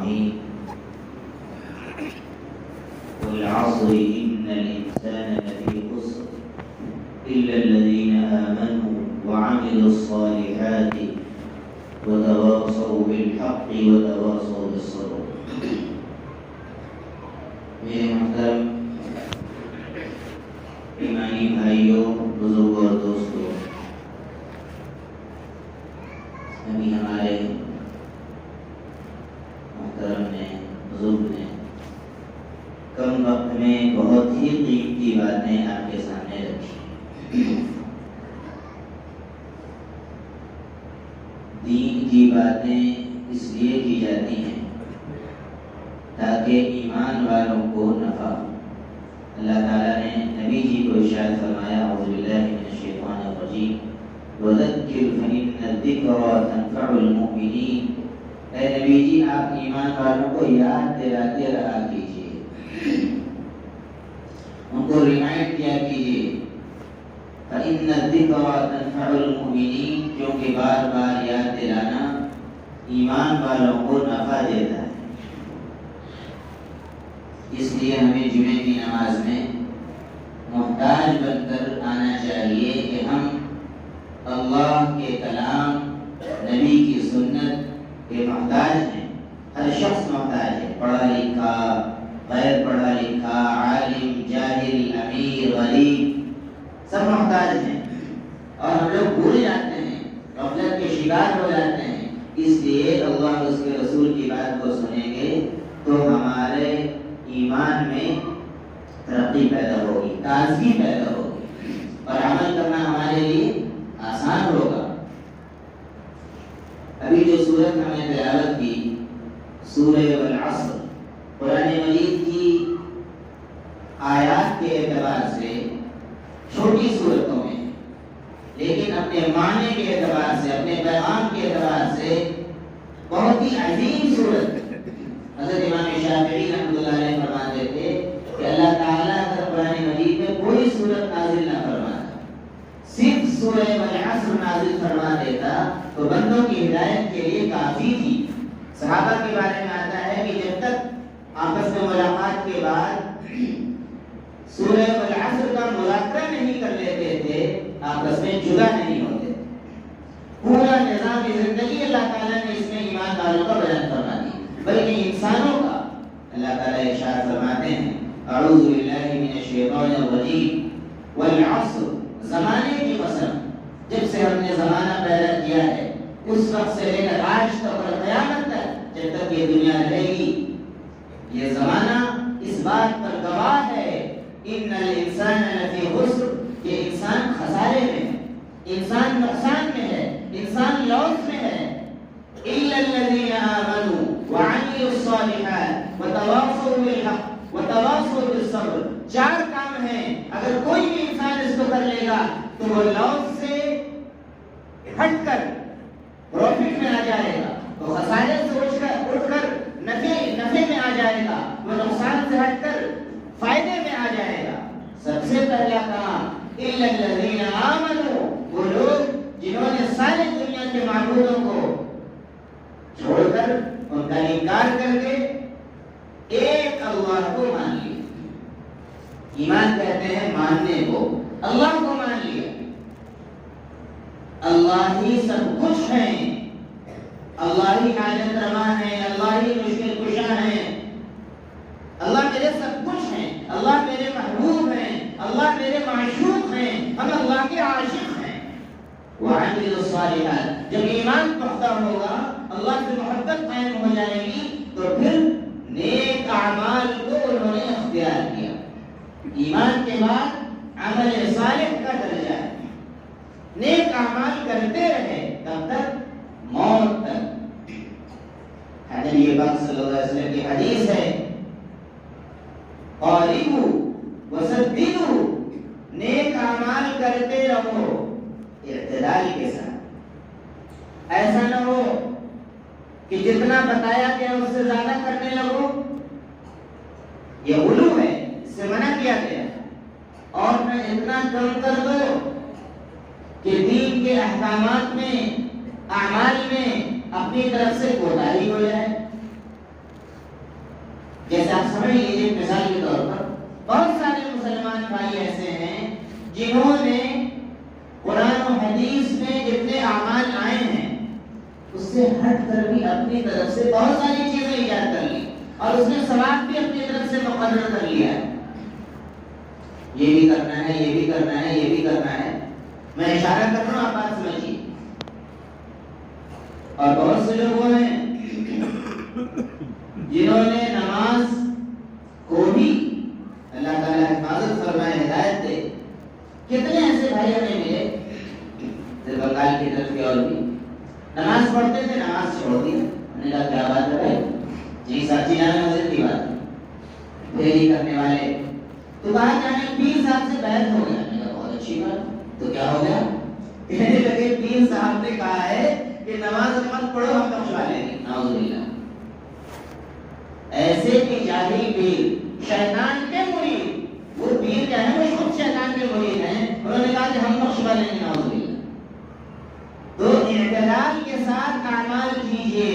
الرحيم والعصر إن الإنسان لفي خسر إلا الذين آمنوا وعملوا الصالحات وتواصوا بالحق وتواصوا بالصبر. میرے محترم ایمانی بھائیوں، بزرگوں اور دوستوں، ابھی ہمارے محترم نے، بزرگ نے کم وقت میں بہت ہی قیمتی باتیں آپ کے سامنے رکھی. دین کی باتیں اس لیے کی جاتی ہیں تاکہ ایمان والوں کو نفع ہو. اللہ تعالیٰ نے نبی جی کو ارشاد فرمایا، اعوذ باللہ من الشیطان الرجیم، وذکر فإن الذکری تنفع المؤمنین. اے نبی جی، آپ ایمان والوں کو یاد دلاتے رہا کیجیے، ان کو ریمائنڈ کیا کیجیے. فإن الذکری تنفع المؤمنین، کیونکہ بار بار یاد دلانا ایمان والوں کو نفع دیتا ہے. اس لیے ہمیں جمعے کی نماز میں محتاج بن کر آنا چاہیے کہ ہم اللہ کے کلام، نبی کی سنت کے محتاج ہیں. ہر شخص محتاج ہے، پڑھا لکھا، غیر پڑھا لکھا، عالم، جاہل، امیر، غریب، سب محتاج ہیں. اور ہم لوگ بھول جاتے ہیں، غفلت کے شکار ہو جاتے ہیں. اس لیے اللہ اور اس کے رسول کی بات کو سنیں گے تو ہمارے ایمان میں ترقی پیدا ہوگی، تازگی پیدا ہوگی، اور عمل کرنا ہمارے لیے آسان ہوگا. ابھی جو سورت ہم نے تلاوت کی، سورہ والعصر، قرآن مجید کی آیات کے اعتبار سے چھوٹی سورتوں میں، لیکن اپنے معنی کے اعتبار سے، اپنے پیغام کے اعتبار سے بہت ہی عظیم سورت. حضرت امام شافعی رحمۃ اللہ علیہ فرماتے تھے کہ اللہ تعالیٰ اگر قرآن مجید میں کوئی سورت نازل نہ فرماتا، صرف سورہ والعصر نازل فرما دیتا تو بندوں کی ہدایت کے لیے کافی تھی. صحابہ کے بارے میں آتا ہے کہ جب تک آپس میں ملاقات کے بعد سورہ والعصر کا مذاکرہ نہیں کر لیتے تھے، آپس میں جدا نہیں ہوتے. پورا نظام زندگی اللہ تعالیٰ نے اس میں ایمان والوں کا بیان فرما دی، بلکہ انسانوں کا. اللہ تعالیٰ ارشاد فرماتے ہیں، اعوذ باللہ من الشیطان الرجیم والعصر، زمانے کی قسم، جب سے ہم نے زمانہ پیدا کیا ہے اس وقت سے لے کر آج تک اور قیامت تک، جب تک یہ دنیا رہے گی، یہ زمانہ اس بات پر گواہ ہے، ان الانسان لفی خسر، کہ انسان خسارے میں ہے، انسان نقصان میں ہے، انسان لاس میں ہے. الا الذین آمنوا وعملوا الصالحات وتواصوا بالحق وتواصوا بالصبر. 4 کام ہیں، اگر کوئی بھی انسان اس کو کر لے گا تو وہ لاس سے ہٹ کر پروفٹ میں آ جائے گا، وہ خسارے سے اٹھ کر نفع میں آ جائے گا، وہ نقصان سے ہٹ کر فائدے میں آ جائے گا. سب سے پہلا کام الا الذین آمنوا، وہ لوگ جنہوں نے ساری دنیا کے معبودوں کو چھوڑ کر، ان کا انکار کر کے ایک اللہ کو مان لیا. ایمان کہتے ہیں ماننے کو. اللہ کو مان لیا، اللہ ہی سب کچھ ہے، اللہ ہی حاجت روا ہے، اللہ ہی مشکل کشا ہے، اللہ میرے سب کچھ ہیں، اللہ میرے محبوب ہیں، اللہ میرے معشوق ہیں، ہم اللہ کے عاشق ہیں. وعملوا الصالحات، جب ایمان پختہ ہوگا، اللہ سے محبت قائم ہو جائے گی، تو پھر نیک اعمال کو انہوں نے اختیار کیا. ایمان کے بعد عمل صالح کا درجہ ہے. نیک اعمال کرتے رہے تب تک، موت تک. نبی پاک صلی اللہ علیہ وسلم کی حدیث ہے، قاربوا وسددوا، نیک اعمال کرتے رہو اعتدال کے ساتھ. ایسا نہ ہو کہ جتنا بتایا گیا اس سے زیادہ کرنے لگو، یہ غلو ہے، اس سے منع کیا گیا. اور میں اتنا کم کر دو کہ دین کے احکامات میں، اعمال میں اپنی طرف سے کوتاہی ہو جائے. سمجھ لیجیے مثال کے طور پر بہت سارے مسلمان بھائی ایسے ہیں جنہوں نے قرآن و حدیث میں جتنے اعمال آئے ہیں اس سے ہٹ کر بھی اپنی طرف سے بہت ساری چیزیں ایجاد کر لی اور اس نے ثواب بھی اپنی طرف سے مقرر کر لیا ہے. یہ بھی کرنا ہے، یہ بھی کرنا ہے، یہ بھی کرنا ہے. میں اشارہ کر رہا ہوں، آپ بات سمجھیے. اور بہت سے لوگ وہ ہیں جنہوں نے نماز کو بھی اللہ تعالیٰ حفاظت فرمائے، ہدایت دے. کتنے ایسے بھائی ہمیں ملے بنگال کی طرف کے اور بھی نماز پڑھتے تھے، نماز چھوڑ دی. ہم نے کہا کیا بات ہے؟ جی سچی نام مسجد کی بات ہے. پھیری کرنے والے تو باہر جانے پیر صاحب سے بیعت ہو گیا. میں نے کہا بہت اچھی بات. تو کیا ہو گیا؟ کہنے لگے پیر صاحب نے کہا ہے کہ نماز مت پڑھو، ہم بخشوا لیں گے. نعوذ باللہ. ایسے بھی جاہل پیر، شیطان کے مرید. وہ پیر کیا ہے؟ وہ خود شیطان کے مرید ہیں. انہوں نے کہا کہ ہم بخشوا لیں گے. نعوذ باللہ. تو اعتدال کے ساتھ اعمال کیجیے،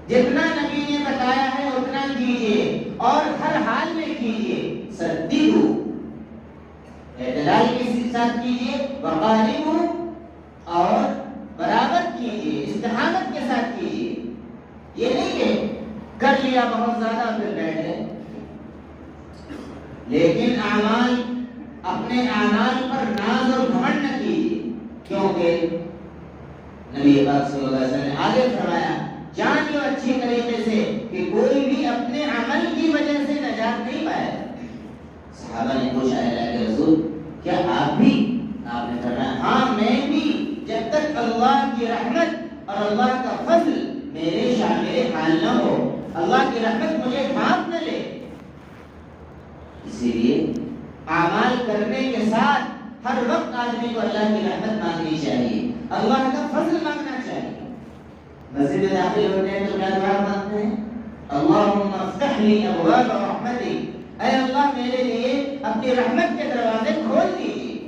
جتنا نبی نے بتایا ہے اتنا کیجیے اور ہر حال میں کیجیے. صدیقو، اعتدال کے ساتھ کیجیے. وقاربو، اور برابر کیجیے، استقامت کے ساتھ کیجیے. یہ نہیں کہ کر لیا بہت زیادہ پھر بیٹھ گئے. لیکن اعمال، اپنے اعمال پر ناز اور گھمنڈ نہ کیجیے، کیونکہ نبی پاک صلی اللہ علیہ وسلم نے آگے فرمایا جان لو اچھی طریقے سے کہ کوئی بھی اپنے عمل کی وجہ سے نجات نہیں پائے. صحابہ نے پوچھا اللہ کے رسول کیا آپ بھی؟ آپ نے فرمایا ہاں میں بھی، جب تک اللہ کی رحمت اور اللہ کا فضل میرے شامل حال نہ ہو، اللہ کی رحمت مجھے ڈھانپ نہ لے. اسی لیے اعمال کرنے کے ساتھ ہر وقت آدمی کو اللہ کی رحمت مانگنی چاہیے، اللہ کا فضل مانگنا چاہیے. مسجد میں داخل ہوتے ہیں تو کیا دعا مانگتے ہیں؟ اللہم افتح لی ابواب رحمتک، اے اللہ میرے لیے اپنی رحمت کے دروازے کھول دیجیے.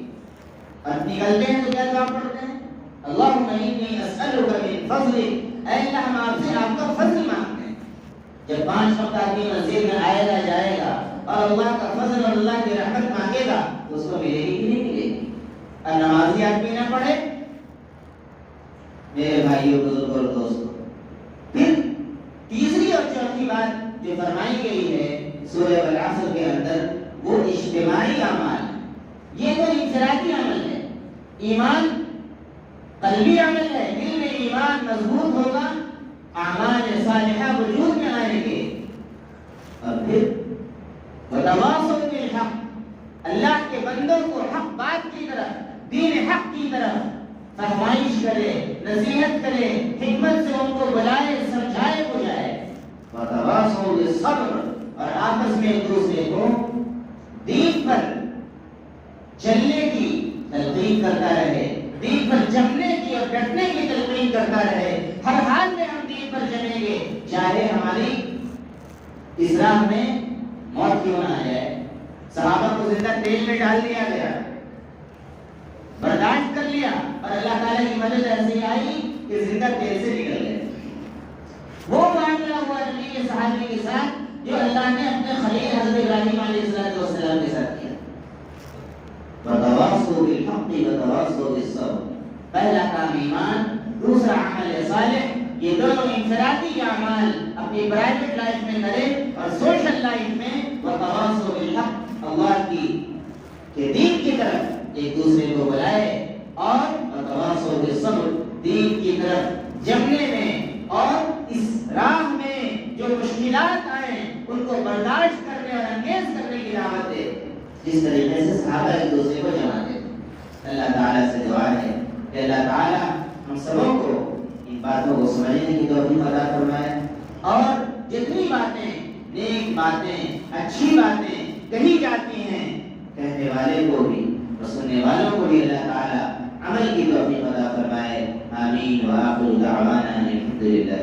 اور نکلتے ہیں تو کیا دعا پڑھتے ہیں؟ اللہم انی اسألک من فضلک، اے اللہ ہم آپ سے آپ کا فضل مانگتے ہیں. جب 5 وقت آدمی مسجد میں آئے گا جائے گا اور اللہ کا فضل اور اللہ کی رحمت مانگے گا تو اس کو ملے گی کہ نہیں ملے گی؟ اور نمازی آدمی نہ پڑھے. میرے بھائیوں، بزرگوں اور دوستوں، پھر تیسری اور چوتھی بات جو فرمائی گئی ہے سورہ والعصر کے اندر وہ اجتماعی اعمال. یہ تو انفرادی عمل ہے. ایمان قلبی عمل ہے، دل میں ایمان مضبوط ہوگا، اعمال صالحہ وجود میں آئیں گے. اور پھر وتواصوا بالحق، اللہ کے بندوں کو حق بات کی طرف، دین حق کی طرف فرمائش کرے، نصیحت کرے، حکمت سے ان کو بلائے، سمجھائے بجائے. وتواصوا بالصبر، اور آپس میں ایک دوسرے کو دین پر چلنے کی تلقین کرتا رہے، دین پر جمنے کی اور ڈٹنے کی تلقین کرتا رہے. ہر حال میں ہم دین پر جمیں گے، چاہے ہماری اس راہ میں موت کیوں نہ آ جائے. صحابہ کو زندہ تیل میں ڈال دیا گیا، برداشت کر لیا، اور اللہ تعالیٰ کی مدد ایسی آئی کہ زندہ تیل سے نکل گئے. وہ معاملہ ہوا نبی کے صحابی کے ساتھ جو اللہ نے اپنے خلیل حضرت ابراہیم علیہ السلام کے ساتھ کیا. وتواصوا بالحق وتواصوا بالصبر. پہلا کام ایمان، دوسرا عمل صالح. یہ دونوں انفرادی اعمال اپنی پرائیویٹ لائف میں کریں اور سوشل لائف میں وتواصوا بالحق، اللہ کے دین کی طرف ایک دوسرے کو بلائے، اور وتواصوا بالصبر، دین کی طرف جمنے میں اور اس راہ میں جو مشکلات آئیں ان کو برداشت کرنے اور انگیز کرنے کی دعوت دے. جس طریقے سے صحابہ ایک دوسرے کو جماتے تھے. اللہ تعالیٰ سے دعا ہے کہ اللہ تعالیٰ ہم سبوں کو ان باتوں کو سمجھنے کی توفیق عطا فرمائے، اور جتنی باتیں نیک باتیں اچھی باتیں کہی جاتی ہیں کہنے والے کو بھی اور سننے والوں کو بھی اللہ تعالیٰ عمل کی توفیق عطا فرمائے. آمین. وآخر دعوانا الحمد للہ.